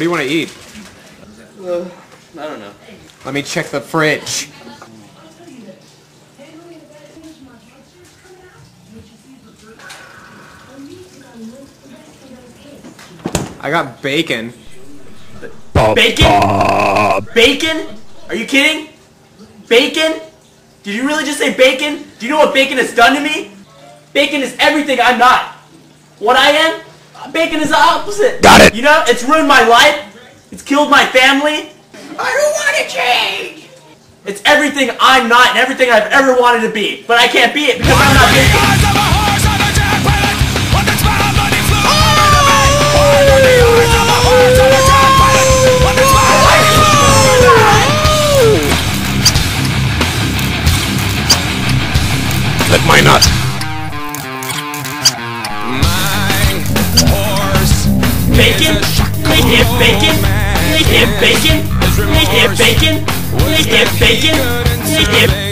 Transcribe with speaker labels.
Speaker 1: do you want to eat?
Speaker 2: I don't know.
Speaker 1: Let me check the fridge. I got bacon.
Speaker 2: Bacon? Bacon? Are you kidding? Bacon? Did you really just say bacon? Do you know what bacon has done to me? Bacon is everything I'm not. What I am? Bacon is the opposite.
Speaker 3: Got it.
Speaker 2: You know, it's ruined my life. It's killed my family. I don't want to change. It's everything I'm not and everything I've ever wanted to be. But I can't be it because I'm not bacon.
Speaker 3: Lick my nut.
Speaker 2: Bacon? They hit bacon? They hit bacon? They hit bacon? They hit bacon? They hit